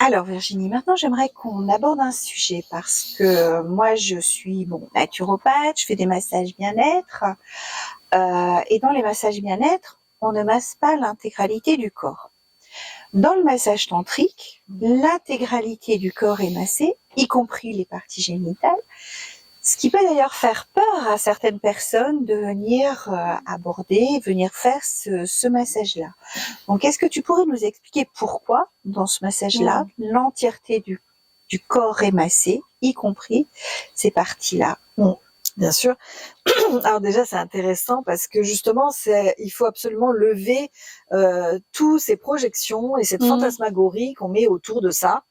Alors Virginie, maintenant j'aimerais qu'on aborde un sujet parce que moi je suis naturopathe, je fais des massages bien-être et dans les massages bien-être, on ne masse pas l'intégralité du corps. Dans le massage tantrique, l'intégralité du corps est massée, y compris les parties génitales, ce qui peut d'ailleurs faire peur à certaines personnes de venir venir faire ce massage-là. Donc, est-ce que tu pourrais nous expliquer pourquoi, dans ce massage-là, l'entièreté du corps est massée, y compris ces parties-là? Bien sûr. Alors déjà, c'est intéressant parce que justement, il faut absolument lever tous ces projections et cette fantasmagorie qu'on met autour de ça.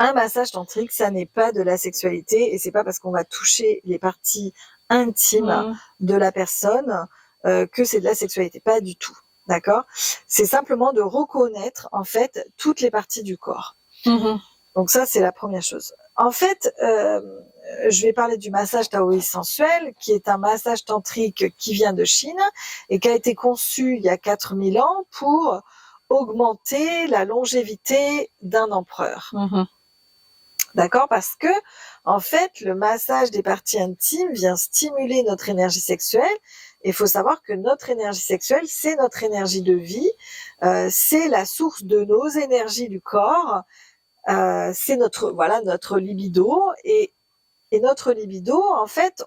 Un massage tantrique, ça n'est pas de la sexualité et c'est pas parce qu'on va toucher les parties intimes de la personne que c'est de la sexualité. Pas du tout. D'accord? C'est simplement de reconnaître en fait toutes les parties du corps. Donc ça, c'est la première chose. En fait, je vais parler du massage taoïste sensuel, qui est un massage tantrique qui vient de Chine et qui a été conçu il y a 4000 ans pour augmenter la longévité d'un empereur. D'accord? Parce que, en fait, le massage des parties intimes vient stimuler notre énergie sexuelle. Et il faut savoir que notre énergie sexuelle, c'est notre énergie de vie, c'est la source de nos énergies du corps, c'est notre libido. Et notre libido, en fait,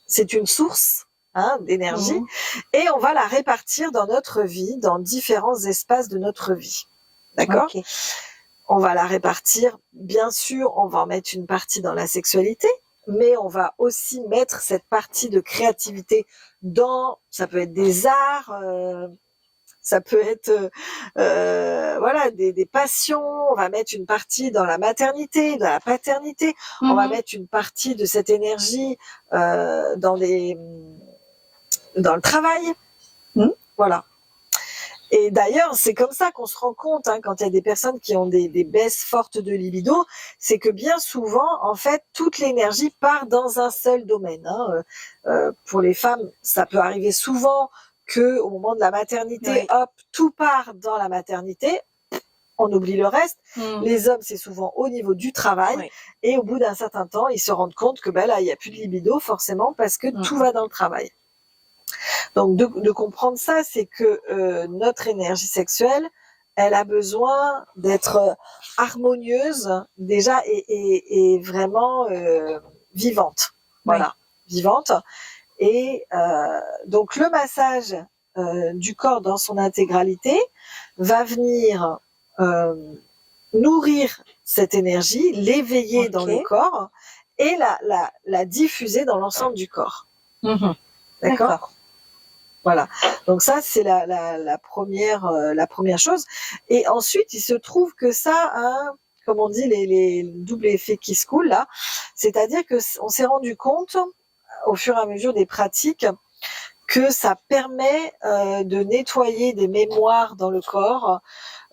c'est une source d'énergie et on va la répartir dans notre vie, dans différents espaces de notre vie. D'accord? On va la répartir, bien sûr, on va en mettre une partie dans la sexualité, mais on va aussi mettre cette partie de créativité ça peut être des arts, ça peut être des passions. On va mettre une partie dans la maternité, dans la paternité. On va mettre une partie de cette énergie dans le travail. Voilà. Et d'ailleurs, c'est comme ça qu'on se rend compte quand il y a des personnes qui ont des baisses fortes de libido, c'est que bien souvent, en fait, toute l'énergie part dans un seul domaine. Pour les femmes, ça peut arriver souvent que au moment de la maternité, hop, tout part dans la maternité. On oublie le reste. Les hommes, c'est souvent au niveau du travail. Et au bout d'un certain temps, ils se rendent compte que là, il n'y a plus de libido forcément parce que tout va dans le travail. Donc de comprendre ça, c'est que notre énergie sexuelle, elle a besoin d'être harmonieuse déjà et vraiment vivante. Voilà, vivante. Et donc le massage du corps dans son intégralité va venir nourrir cette énergie, l'éveiller dans le corps et la diffuser dans l'ensemble du corps. D'accord. Voilà. Donc ça, c'est la première chose. Et ensuite, il se trouve que ça a, comme on dit, les doubles effets qui se coulent là. C'est-à-dire que on s'est rendu compte, au fur et à mesure des pratiques, que ça permet de nettoyer des mémoires dans le corps,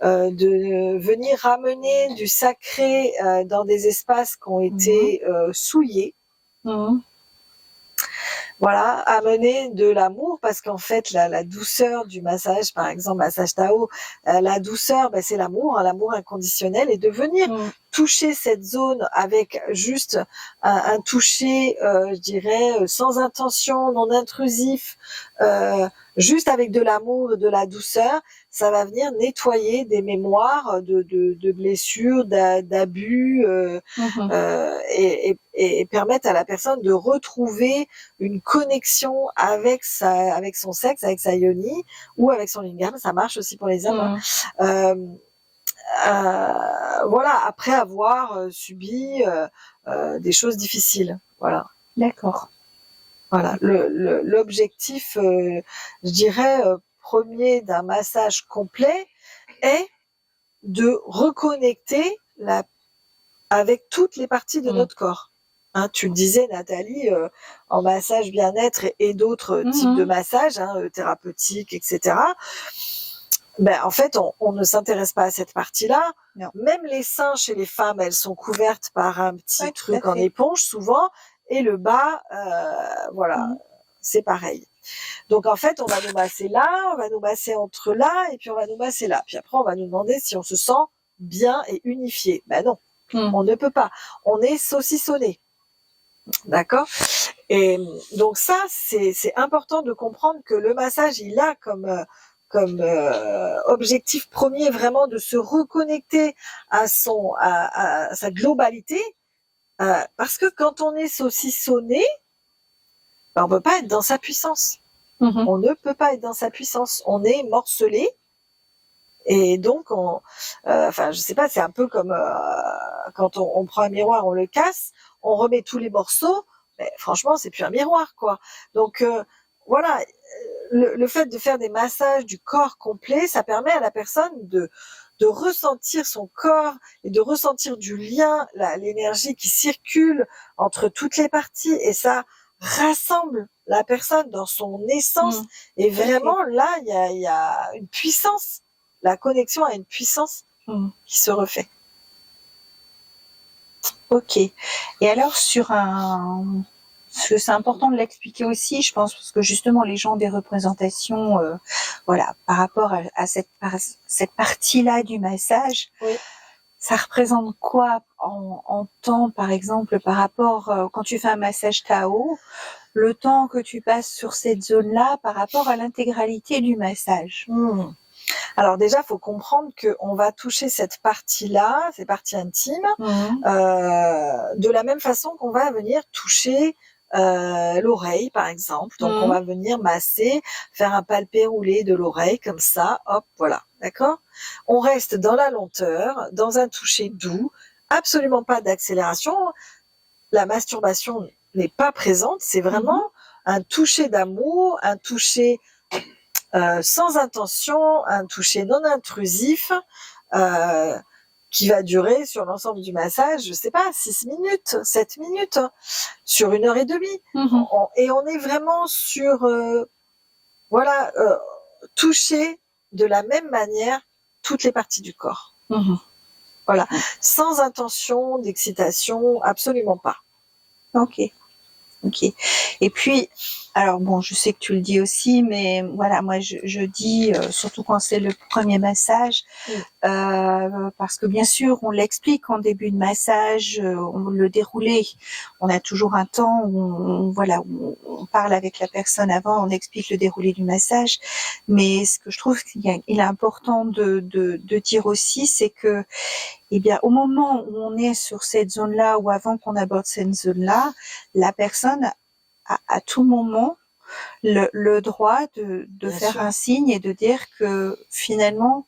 de venir ramener du sacré dans des espaces qui ont été souillés. Voilà, amener de l'amour, parce qu'en fait la douceur du massage, par exemple massage Tao, la douceur, c'est l'amour, l'amour inconditionnel, et de venir toucher cette zone avec juste un toucher, je dirais, sans intention, non intrusif, juste avec de l'amour et de la douceur, ça va venir nettoyer des mémoires de blessures, d'abus, et permettre à la personne de retrouver une connexion avec son sexe, avec sa yoni ou avec son lingam. Ça marche aussi pour les hommes. Voilà, après avoir subi des choses difficiles. Voilà. D'accord. Voilà, l'objectif, je dirais, premier d'un massage complet est de reconnecter avec toutes les parties de notre corps. Tu le disais, Nathalie, en massage bien-être et d'autres types de massages thérapeutiques, etc. En fait, on ne s'intéresse pas à cette partie-là. Non. Même les seins chez les femmes, elles sont couvertes par un petit truc en éponge souvent, et le bas, voilà, c'est pareil. Donc en fait, on va nous masser là, on va nous masser entre là, et puis on va nous masser là. Puis après, on va nous demander si on se sent bien et unifié. Ben non, Mm. on ne peut pas. On est saucissonné. D'accord? Et donc ça, c'est important de comprendre que le massage, il a comme objectif premier vraiment de se reconnecter à sa globalité, parce que quand on est saucissonné, ben, on peut pas être dans sa puissance. Mhm. On ne peut pas être dans sa puissance. On est morcelé. Et donc, enfin, je sais pas, c'est un peu comme quand on prend un miroir, on le casse, on remet tous les morceaux. Mais franchement, c'est plus un miroir, quoi. Donc voilà, le fait de faire des massages du corps complet, ça permet à la personne de ressentir son corps et de ressentir du lien, l'énergie qui circule entre toutes les parties, et ça rassemble la personne dans son essence. Mm. Et vraiment, là, il y a une puissance. La connexion a une puissance qui se refait. Ok. Et alors parce que c'est important de l'expliquer aussi, je pense, parce que justement les gens ont des représentations, voilà, par rapport à cette partie-là du massage. Oui. Ça représente quoi en temps, par exemple, par rapport quand tu fais un massage Tao, le temps que tu passes sur cette zone-là par rapport à l'intégralité du massage? Alors déjà, faut comprendre qu'on va toucher cette partie-là, ces parties intimes, de la même façon qu'on va venir toucher l'oreille, par exemple. Donc on va venir masser, faire un palpé roulé de l'oreille comme ça, hop, voilà, d'accord? On reste dans la lenteur, dans un toucher doux, absolument pas d'accélération. La masturbation n'est pas présente, c'est vraiment un toucher d'amour, un toucher sans intention, un toucher non intrusif, qui va durer sur l'ensemble du massage, je sais pas, 6 minutes, 7 minutes, sur 1h30. Et on est vraiment sur, voilà, toucher de la même manière toutes les parties du corps. Voilà, sans intention d'excitation, absolument pas. Ok. Et puis, alors bon, je sais que tu le dis aussi, mais voilà, moi je dis, surtout quand c'est le premier massage, parce que bien sûr, on l'explique en début de massage, on le déroulé, on a toujours un temps où on parle avec la personne avant, on explique le déroulé du massage, mais ce que je trouve qu'il est important de dire aussi, c'est que eh bien, au moment où on est sur cette zone-là ou avant qu'on aborde cette zone-là, la personne a à tout moment le droit de faire un signe et de dire que finalement,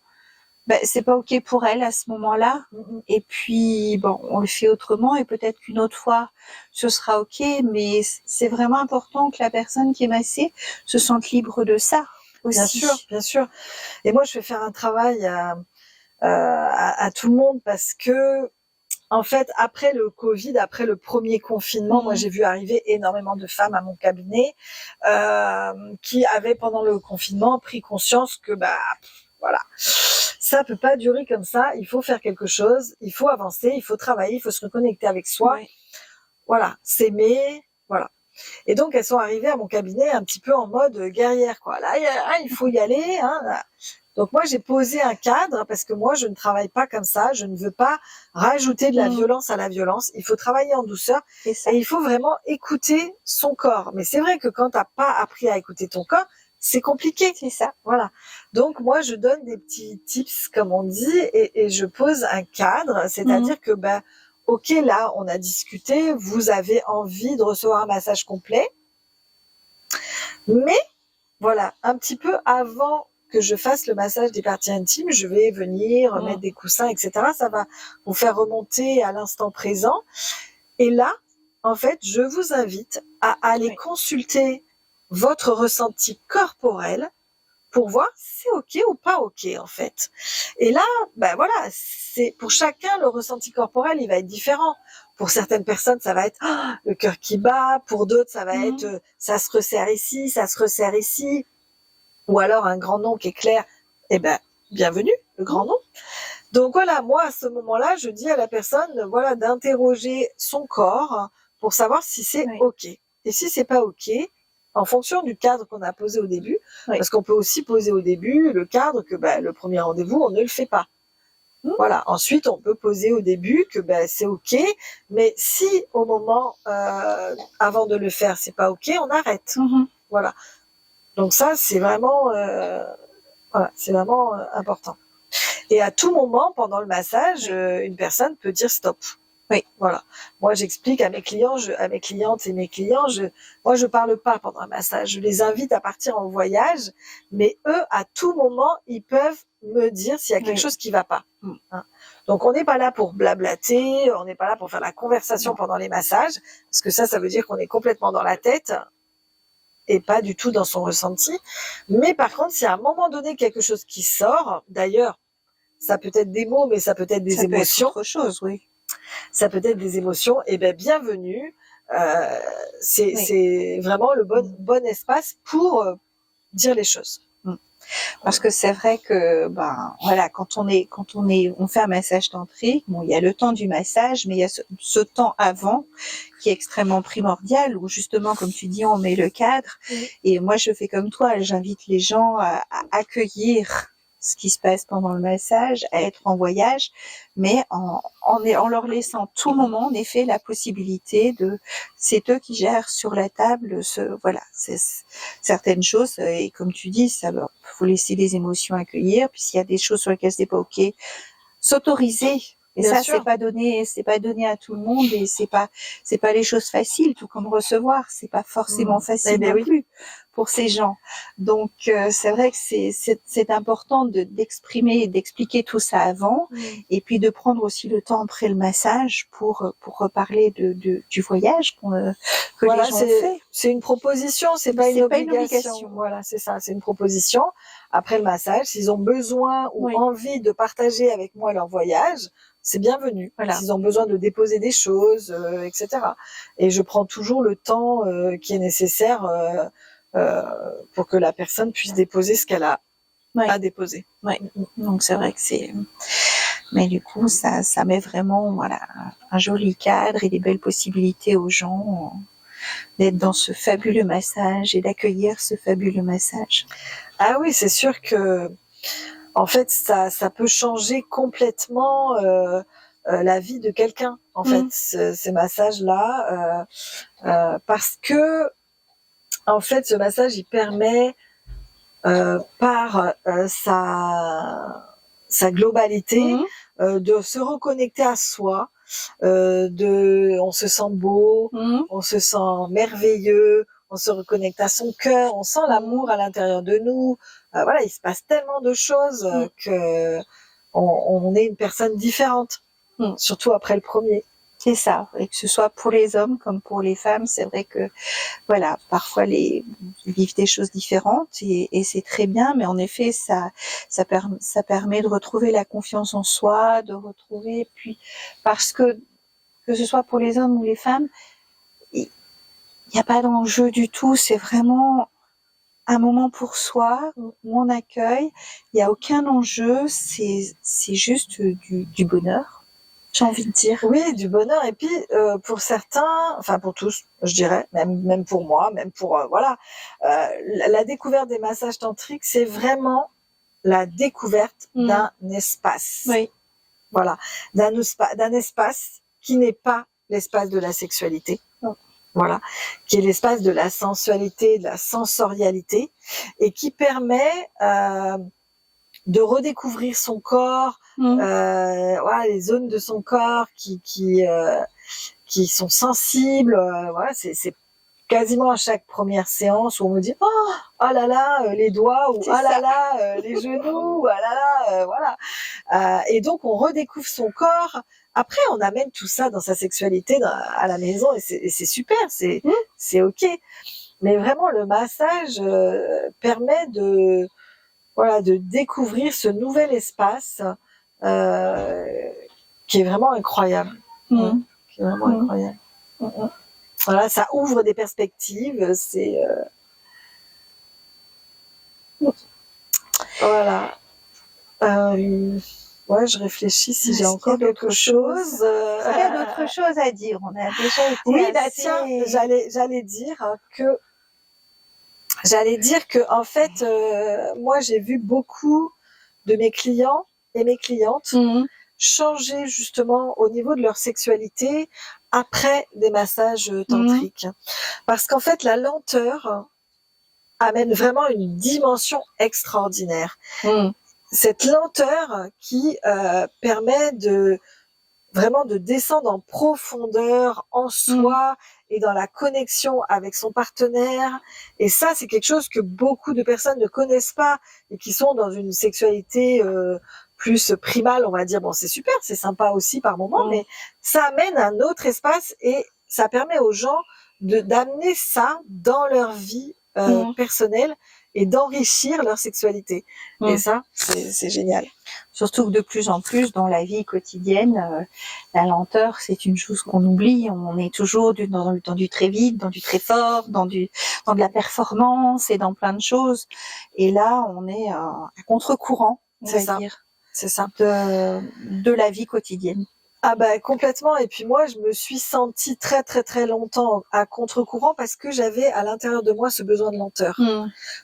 c'est pas ok pour elle à ce moment-là. Et puis, bon, on le fait autrement et peut-être qu'une autre fois, ce sera ok. Mais c'est vraiment important que la personne qui est massée se sente libre de ça aussi. Bien sûr, bien sûr. Et moi, je vais faire un travail à tout le monde parce que, en fait, après le Covid, après le premier confinement, moi j'ai vu arriver énormément de femmes à mon cabinet qui avaient pendant le confinement pris conscience que voilà, ça peut pas durer comme ça, il faut faire quelque chose, il faut avancer, il faut travailler, il faut se reconnecter avec soi. Voilà, s'aimer, voilà. Et donc elles sont arrivées à mon cabinet un petit peu en mode guerrière, quoi. Là, il faut y aller, hein. Là. Donc moi j'ai posé un cadre parce que moi je ne travaille pas comme ça, je ne veux pas rajouter de la violence à la violence. Il faut travailler en douceur et il faut vraiment écouter son corps. Mais c'est vrai que quand t'as pas appris à écouter ton corps, c'est compliqué. C'est ça. Voilà. Donc moi je donne des petits tips comme on dit et je pose un cadre, c'est-à-dire que ok, là on a discuté, vous avez envie de recevoir un massage complet, mais voilà, un petit peu avant que je fasse le massage des parties intimes, je vais venir mettre des coussins, etc. Ça va vous faire remonter à l'instant présent. Et là, en fait, je vous invite à aller consulter votre ressenti corporel pour voir si c'est ok ou pas ok, en fait. Et là, voilà, c'est pour chacun le ressenti corporel, il va être différent. Pour certaines personnes, ça va être le cœur qui bat. Pour d'autres, ça va être ça se resserre ici, ça se resserre ici. Ou alors un grand nom qui est clair, bienvenue, le grand nom. Donc voilà, moi à ce moment-là, je dis à la personne, voilà, d'interroger son corps pour savoir si c'est ok. Et si c'est pas ok, en fonction du cadre qu'on a posé au début, parce qu'on peut aussi poser au début le cadre que le premier rendez-vous, on ne le fait pas. Voilà. Ensuite, on peut poser au début que c'est ok, mais si au moment avant de le faire, c'est pas ok, on arrête. Voilà. Donc ça, c'est vraiment important. Et à tout moment pendant le massage, une personne peut dire stop. Oui. Voilà. Moi, j'explique à mes clients, à mes clientes et mes clients, moi, je parle pas pendant un massage. Je les invite à partir en voyage, mais eux, à tout moment, ils peuvent me dire s'il y a quelque chose qui va pas. Hein. Donc, on n'est pas là pour blablater, on n'est pas là pour faire la conversation pendant les massages, parce que ça veut dire qu'on est complètement dans la tête et pas du tout dans son ressenti. Mais par contre, s'il y a à un moment donné quelque chose qui sort, d'ailleurs, ça peut être des mots, mais ça peut être des émotions. Ça peut être autre chose, oui. Ça peut être des émotions. Et bienvenue. C'est vraiment le bon espace pour dire les choses. Parce que c'est vrai que voilà, quand on fait un massage tantrique, bon, il y a le temps du massage, mais il y a ce temps avant qui est extrêmement primordial, où justement, comme tu dis, on met le cadre. Et moi, je fais comme toi, j'invite les gens à accueillir ce qui se passe pendant le massage, à être en voyage, mais en leur laissant tout moment, en effet, la possibilité c'est eux qui gèrent sur la table certaines choses, et comme tu dis, faut laisser les émotions accueillir, puis s'il y a des choses sur lesquelles c'est pas ok, s'autoriser. Et Bien ça, sûr. c'est pas donné à tout le monde, et c'est pas les choses faciles, tout comme recevoir, c'est pas forcément facile non plus pour ces gens. Donc, c'est vrai que c'est important d'exprimer et d'expliquer tout ça avant, et puis de prendre aussi le temps après le massage pour reparler du voyage que les gens ont fait. C'est une proposition, c'est pas une obligation. Voilà, c'est ça, c'est une proposition. Après le massage, s'ils ont besoin ou envie de partager avec moi leur voyage, c'est bienvenu. Voilà. S'ils ont besoin de déposer des choses, etc. Et je prends toujours le temps qui est nécessaire pour que la personne puisse déposer ce qu'elle a à déposer. Donc c'est vrai que mais du coup, ça met vraiment un joli cadre et des belles possibilités aux gens d'être dans ce fabuleux massage et d'accueillir ce fabuleux massage. Ah oui, c'est sûr que en fait, ça peut changer complètement la vie de quelqu'un, en fait, ces massages-là, parce que, en fait, ce massage, il permet, par sa globalité, de se reconnecter à soi, on se sent beau, on se sent merveilleux, on se reconnecte à son cœur, on sent l'amour à l'intérieur de nous. Voilà, il se passe tellement de choses que on est une personne différente, surtout après le premier. C'est ça, et que ce soit pour les hommes comme pour les femmes, c'est vrai que voilà, parfois ils vivent des choses différentes et c'est très bien, mais en effet ça permet de retrouver la confiance en soi, de retrouver, puis parce que ce soit pour les hommes ou les femmes, il n'y a pas d'enjeu du tout, c'est vraiment un moment pour soi où on accueille, il n'y a aucun enjeu, c'est juste du bonheur. J'ai envie de dire. Oui, du bonheur. Et puis, pour certains, enfin pour tous, je dirais, même pour moi, même pour, la découverte des massages tantriques, c'est vraiment la découverte d'un espace. Oui. Voilà. D'un espace qui n'est pas l'espace de la sexualité. Voilà. Qui est l'espace de la sensualité, de la sensorialité, et qui permet, de redécouvrir son corps, les zones de son corps qui sont sensibles. Voilà, c'est quasiment à chaque première séance où on me dit oh là là les doigts, ou là là les genoux, ou là là voilà. Et donc on redécouvre son corps. Après on amène tout ça dans sa sexualité à la maison, et c'est super, c'est ok. Mais vraiment le massage permet de découvrir ce nouvel espace qui est vraiment incroyable. Qui est vraiment incroyable. Voilà, ça ouvre des perspectives, c'est voilà. Je réfléchis si j'ai encore quelque chose. Il y a d'autres choses à dire. On a déjà été. Oui, tiens, j'allais dire que en fait, moi j'ai vu beaucoup de mes clients et mes clientes changer justement au niveau de leur sexualité après des massages tantriques. Parce qu'en fait, la lenteur amène vraiment une dimension extraordinaire. Cette lenteur qui permet de vraiment de descendre en profondeur en soi et dans la connexion avec son partenaire. Et ça, c'est quelque chose que beaucoup de personnes ne connaissent pas et qui sont dans une sexualité plus primale, on va dire. Bon, c'est super, c'est sympa aussi par moment, mais ça amène un autre espace et ça permet aux gens d'amener ça dans leur vie personnelle et d'enrichir leur sexualité. Et ça, c'est génial. Surtout que de plus en plus, dans la vie quotidienne, la lenteur, c'est une chose qu'on oublie. On est toujours dans du très vite, dans du très fort, dans de la performance et dans plein de choses. Et là, on est à contre-courant, on va dire. C'est ça. De la vie quotidienne. Ah bah complètement. Et puis moi, je me suis sentie très très très longtemps à contre-courant parce que j'avais à l'intérieur de moi ce besoin de lenteur.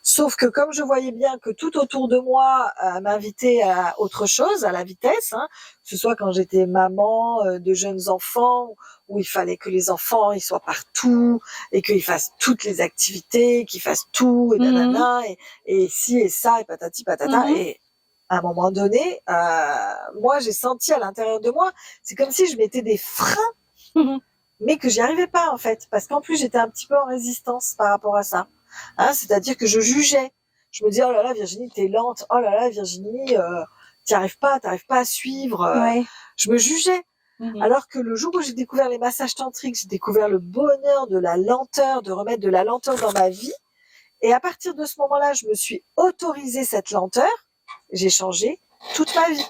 Sauf que comme je voyais bien que tout autour de moi m'invitait à autre chose, à la vitesse, hein, que ce soit quand j'étais maman de jeunes enfants, où il fallait que les enfants ils soient partout et qu'ils fassent toutes les activités, qu'ils fassent tout et nanana et ci et ça et patati patata et à un moment donné, moi, j'ai senti à l'intérieur de moi, c'est comme si je mettais des freins, mais que j'y arrivais pas, en fait. Parce qu'en plus, j'étais un petit peu en résistance par rapport à ça. Hein, c'est-à-dire que je jugeais. Je me disais, oh là là, Virginie, t'es lente. Oh là là, Virginie, t'arrives pas à suivre. Je me jugeais. Alors que le jour où j'ai découvert les massages tantriques, j'ai découvert le bonheur de la lenteur, de remettre de la lenteur dans ma vie. Et à partir de ce moment-là, je me suis autorisée cette lenteur. J'ai changé toute ma vie.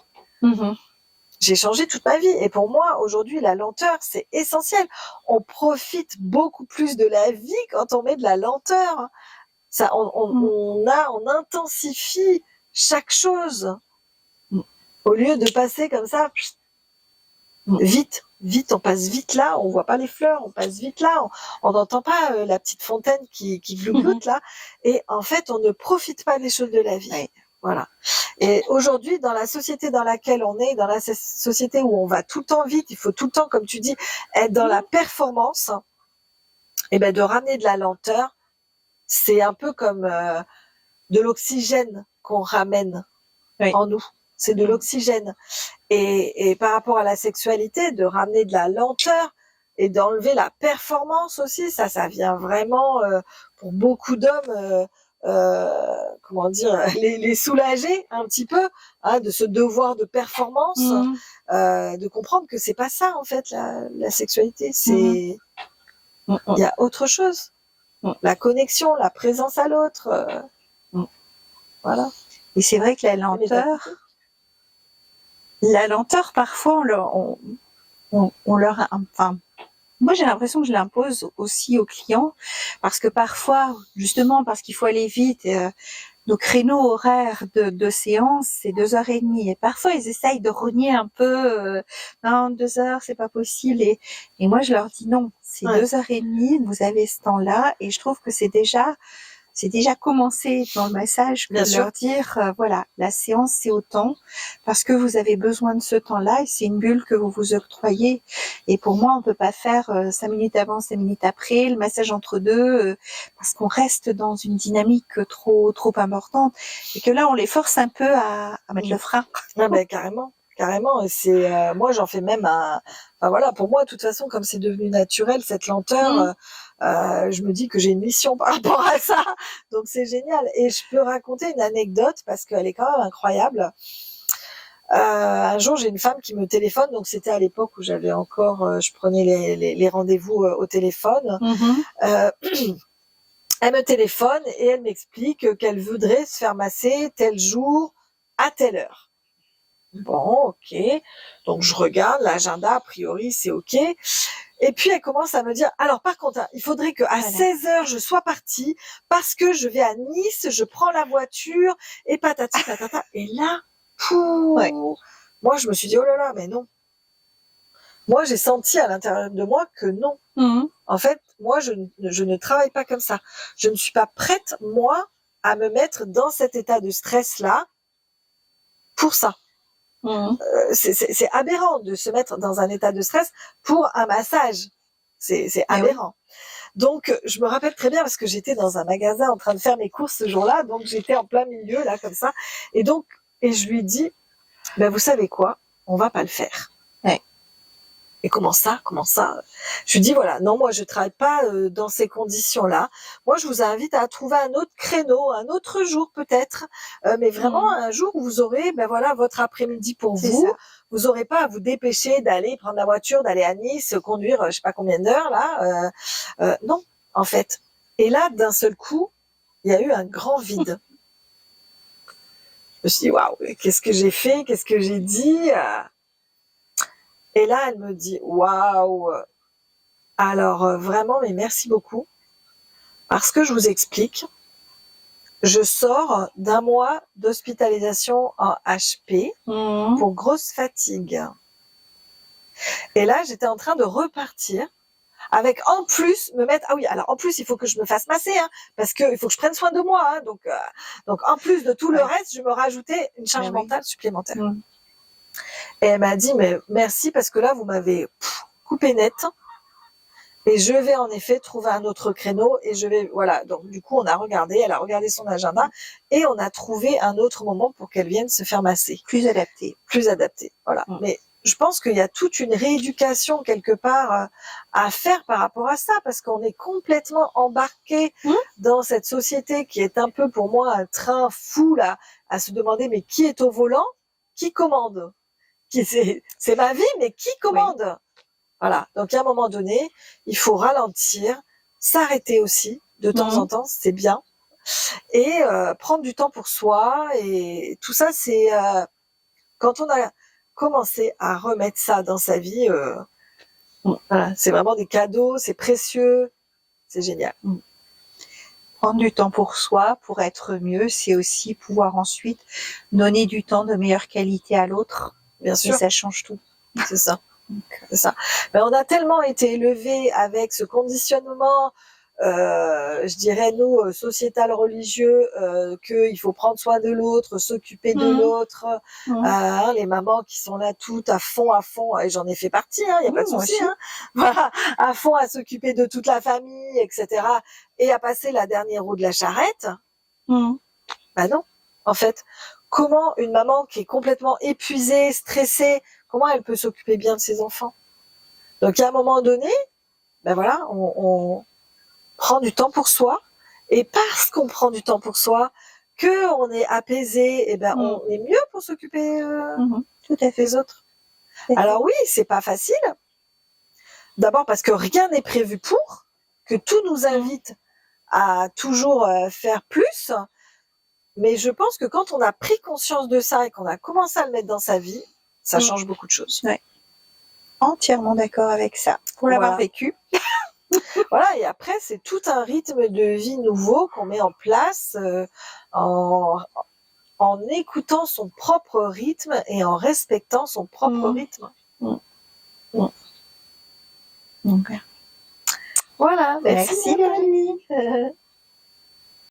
J'ai changé toute ma vie. Et pour moi, aujourd'hui, la lenteur, c'est essentiel. On profite beaucoup plus de la vie quand on met de la lenteur. Ça, on intensifie chaque chose. Au lieu de passer comme ça, vite, on passe vite là, on voit pas les fleurs, on passe vite là, on n'entend pas la petite fontaine qui glougloute là. Et en fait, on ne profite pas des choses de la vie. Voilà. Et aujourd'hui, dans la société dans laquelle on est, dans la société où on va tout le temps vite, il faut tout le temps, comme tu dis, être dans la performance, et ben de ramener de la lenteur, c'est un peu comme de l'oxygène qu'on ramène en nous. C'est de l'oxygène. Et par rapport à la sexualité, de ramener de la lenteur et d'enlever la performance aussi, ça vient vraiment pour beaucoup d'hommes. Comment dire, les soulager un petit peu hein, de ce devoir de performance, de comprendre que c'est pas ça en fait la sexualité, c'est il y a autre chose, la connexion, la présence à l'autre, voilà. Et c'est vrai que la lenteur parfois on leur enfin moi, j'ai l'impression que je l'impose aussi aux clients parce que parfois, justement, parce qu'il faut aller vite, nos créneaux horaires de séance, c'est 2h30. Et parfois, ils essayent de rogner un peu, non, 2 heures, c'est pas possible. Et moi, je leur dis non, c'est 2h30, vous avez ce temps-là. Et je trouve que c'est déjà commencé dans le massage que de leur dire, voilà, la séance c'est autant parce que vous avez besoin de ce temps-là et c'est une bulle que vous vous octroyez. Et pour moi, on peut pas faire 5 minutes avant, 5 minutes après, le massage entre deux, parce qu'on reste dans une dynamique trop importante et que là, on les force un peu à mettre le frein. Ah ben carrément. Et c'est moi j'en fais même enfin voilà, pour moi de toute façon comme c'est devenu naturel cette lenteur, je me dis que j'ai une mission par rapport à ça. Donc c'est génial et je peux raconter une anecdote parce qu'elle est quand même incroyable. Un jour, j'ai une femme qui me téléphone, donc c'était à l'époque où j'avais encore je prenais les rendez-vous au téléphone. Elle me téléphone et elle m'explique qu'elle voudrait se faire masser tel jour à telle heure. Bon, ok. Donc, je regarde l'agenda, a priori, c'est ok. Et puis, elle commence à me dire, alors, par contre, hein, il faudrait qu'à 16h, je sois partie parce que je vais à Nice, je prends la voiture et patati patata. Et là, moi, je me suis dit, oh là là, mais non. Moi, j'ai senti à l'intérieur de moi que non. En fait, moi, je ne travaille pas comme ça. Je ne suis pas prête, moi, à me mettre dans cet état de stress-là pour ça. C'est aberrant de se mettre dans un état de stress pour un massage. C'est aberrant. Donc, je me rappelle très bien parce que j'étais dans un magasin en train de faire mes courses ce jour-là, donc j'étais en plein milieu, là, comme ça. Et je lui dis, ben, vous savez quoi? On va pas le faire. Ouais. Et comment ça? Je lui dis, voilà, non, moi, je travaille pas dans ces conditions-là. Moi, je vous invite à trouver un autre créneau, un autre jour peut-être, mais vraiment un jour où vous aurez, ben voilà, votre après-midi pour vous. Ça. Vous aurez pas à vous dépêcher d'aller prendre la voiture, d'aller à Nice, conduire, je sais pas combien d'heures là. Non, en fait. Et là, d'un seul coup, il y a eu un grand vide. Je me suis dit, waouh, qu'est-ce que j'ai fait? Qu'est-ce que j'ai dit? Et là, elle me dit, waouh, alors vraiment, mais merci beaucoup. Parce que je vous explique, je sors d'un mois d'hospitalisation en HP pour grosse fatigue. Et là, j'étais en train de repartir avec en plus me mettre, ah oui, alors en plus, il faut que je me fasse masser, hein, parce que il faut que je prenne soin de moi, hein, donc en plus de tout le reste, je me rajoutais une charge mentale supplémentaire. Et elle m'a dit, mais merci parce que là, vous m'avez coupé net. Et je vais en effet trouver un autre créneau et je vais, voilà. Donc, du coup, elle a regardé son agenda et on a trouvé un autre moment pour qu'elle vienne se faire masser. Plus adapté. Voilà. Mais je pense qu'il y a toute une rééducation quelque part à faire par rapport à ça parce qu'on est complètement embarqué dans cette société qui est un peu pour moi un train fou là, à se demander mais qui est au volant? Qui commande? C'est ma vie, mais qui commande? Voilà. Donc, à un moment donné, il faut ralentir, s'arrêter aussi, de temps en temps, c'est bien. Et prendre du temps pour soi. Et tout ça, c'est quand on a commencé à remettre ça dans sa vie, voilà, c'est vraiment des cadeaux, c'est précieux, c'est génial. Prendre du temps pour soi, pour être mieux, c'est aussi pouvoir ensuite donner du temps de meilleure qualité à l'autre. Bien sûr. Et ça change tout. C'est ça. C'est ça. Mais on a tellement été élevés avec ce conditionnement, je dirais nous, sociétal religieux, qu'il faut prendre soin de l'autre, s'occuper de l'autre. Les mamans qui sont là toutes à fond, et j'en ai fait partie, il y a pas de souci. Voilà, à fond à s'occuper de toute la famille, etc. Et à passer la dernière roue de la charrette. Bah non, en fait. Comment une maman qui est complètement épuisée, stressée, comment elle peut s'occuper bien de ses enfants? Donc, à un moment donné, ben voilà, on prend du temps pour soi. Et parce qu'on prend du temps pour soi, que on est apaisé, et ben on est mieux pour s'occuper tout à fait des autres. Alors oui, c'est pas facile. D'abord parce que rien n'est prévu pour, que tout nous invite à toujours faire plus. Mais je pense que quand on a pris conscience de ça et qu'on a commencé à le mettre dans sa vie, ça change beaucoup de choses. Ouais. Entièrement d'accord avec ça. Pour l'avoir vécu. Voilà, et après, c'est tout un rythme de vie nouveau qu'on met en place en écoutant son propre rythme et en respectant son propre rythme. Donc, voilà, merci Véronique.